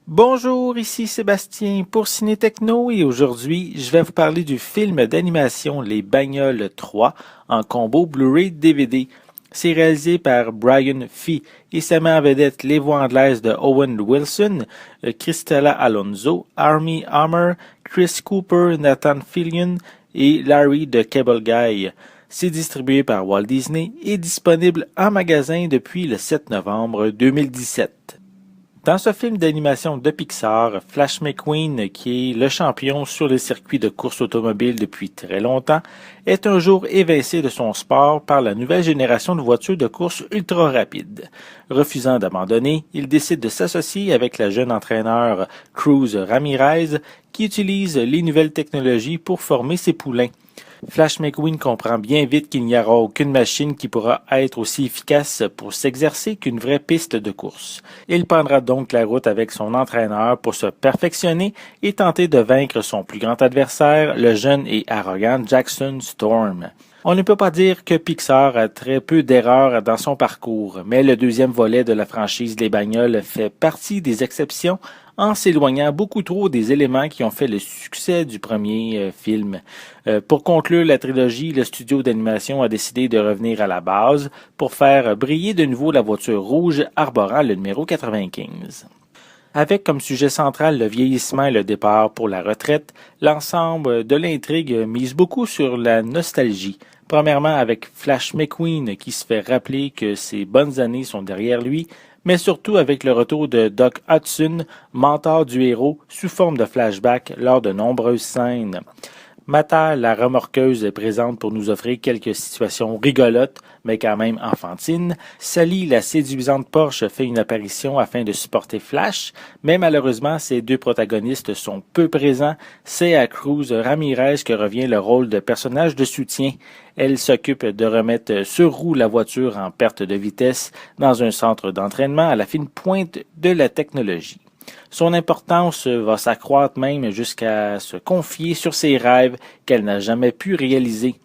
Bonjour, ici Sébastien pour Ciné Techno et aujourd'hui, je vais vous parler du film d'animation Les Bagnoles 3 en combo Blu-ray DVD. C'est réalisé par Brian Fee et ça met en vedette les voix anglaises de Owen Wilson, Christella Alonso, Armie Hammer, Chris Cooper, Nathan Fillion et Larry de Cable Guy. C'est distribué par Walt Disney et disponible en magasin depuis le 7 novembre 2017. Dans ce film d'animation de Pixar, Flash McQueen, qui est le champion sur les circuits de course automobile depuis très longtemps, est un jour évincé de son sport par la nouvelle génération de voitures de course ultra rapides. Refusant d'abandonner, il décide de s'associer avec la jeune entraîneur Cruz Ramirez, qui utilise les nouvelles technologies pour former ses poulains. Flash McQueen comprend bien vite qu'il n'y aura aucune machine qui pourra être aussi efficace pour s'exercer qu'une vraie piste de course. Il prendra donc la route avec son entraîneur pour se perfectionner et tenter de vaincre son plus grand adversaire, le jeune et arrogant Jackson Storm. On ne peut pas dire que Pixar a très peu d'erreurs dans son parcours, mais le deuxième volet de la franchise Les Bagnoles fait partie des exceptions en s'éloignant beaucoup trop des éléments qui ont fait le succès du premier film. Pour conclure la trilogie, le studio d'animation a décidé de revenir à la base pour faire briller de nouveau la voiture rouge arborant le numéro 95. Avec comme sujet central le vieillissement et le départ pour la retraite, l'ensemble de l'intrigue mise beaucoup sur la nostalgie. Premièrement avec Flash McQueen qui se fait rappeler que ses bonnes années sont derrière lui, mais surtout avec le retour de Doc Hudson, mentor du héros, sous forme de flashback lors de nombreuses scènes. Mata, la remorqueuse, est présente pour nous offrir quelques situations rigolotes, mais quand même enfantines. Sally, la séduisante Porsche, fait une apparition afin de supporter Flash, mais malheureusement, ces deux protagonistes sont peu présents. C'est à Cruz Ramirez que revient le rôle de personnage de soutien. Elle s'occupe de remettre sur roue la voiture en perte de vitesse dans un centre d'entraînement à la fine pointe de la technologie. Son importance va s'accroître même jusqu'à se confier sur ses rêves qu'elle n'a jamais pu réaliser.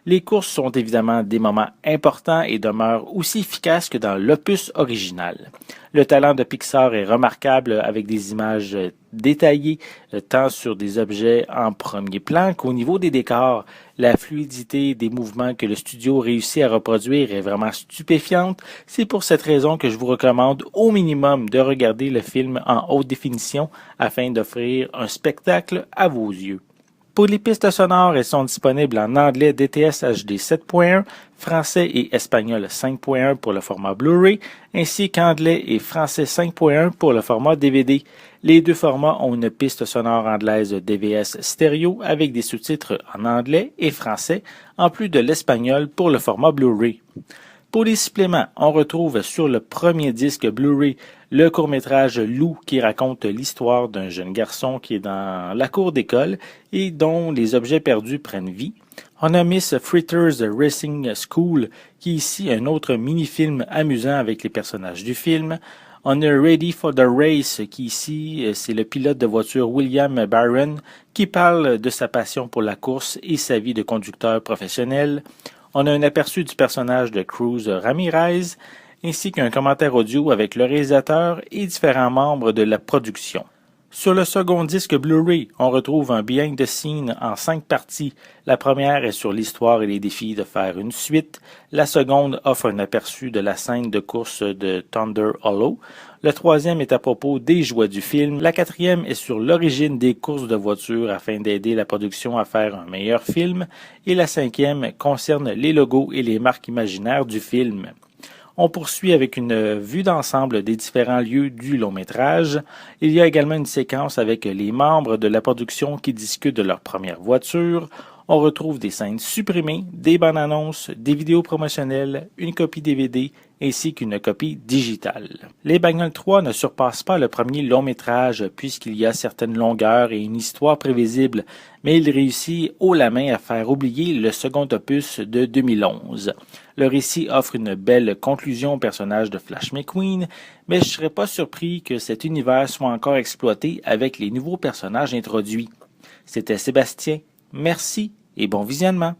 Les courses sont évidemment des moments importants et demeurent aussi efficaces que dans l'opus original. Le talent de Pixar est remarquable avec des images détaillées tant sur des objets en premier plan qu'au niveau des décors. La fluidité des mouvements que le studio réussit à reproduire est vraiment stupéfiante. C'est pour cette raison que je vous recommande au minimum de regarder le film en haute définition afin d'offrir un spectacle à vos yeux. Pour les pistes sonores, elles sont disponibles en anglais DTS HD 7.1, français et espagnol 5.1 pour le format Blu-ray, ainsi qu'anglais et français 5.1 pour le format DVD. Les deux formats ont une piste sonore anglaise DVS stéréo avec des sous-titres en anglais et français, en plus de l'espagnol pour le format Blu-ray. Pour les suppléments, on retrouve sur le premier disque Blu-ray le court-métrage Lou qui raconte l'histoire d'un jeune garçon qui est dans la cour d'école et dont les objets perdus prennent vie. On a Miss Fritters Racing School qui est ici un autre mini-film amusant avec les personnages du film. On a Ready for the Race qui ici c'est le pilote de voiture William Byron qui parle de sa passion pour la course et sa vie de conducteur professionnel. On a un aperçu du personnage de Cruz Ramirez, ainsi qu'un commentaire audio avec le réalisateur et différents membres de la production. Sur le second disque Blu-ray, on retrouve un behind the scene en 5 parties. La première est sur l'histoire et les défis de faire une suite. La seconde offre un aperçu de la scène de course de Thunder Hollow. Le troisième est à propos des joies du film. La quatrième est sur l'origine des courses de voitures afin d'aider la production à faire un meilleur film. Et la cinquième concerne les logos et les marques imaginaires du film. On poursuit avec une vue d'ensemble des différents lieux du long-métrage. Il y a également une séquence avec les membres de la production qui discutent de leur première voiture. On retrouve des scènes supprimées, des bandes annonces, des vidéos promotionnelles, une copie DVD ainsi qu'une copie digitale. Les Bagnoles 3 ne surpassent pas le premier long-métrage puisqu'il y a certaines longueurs et une histoire prévisible, mais il réussit haut la main à faire oublier le second opus de 2011. Le récit offre une belle conclusion au personnage de Flash McQueen, mais je ne serais pas surpris que cet univers soit encore exploité avec les nouveaux personnages introduits. C'était Sébastien, merci et bon visionnement.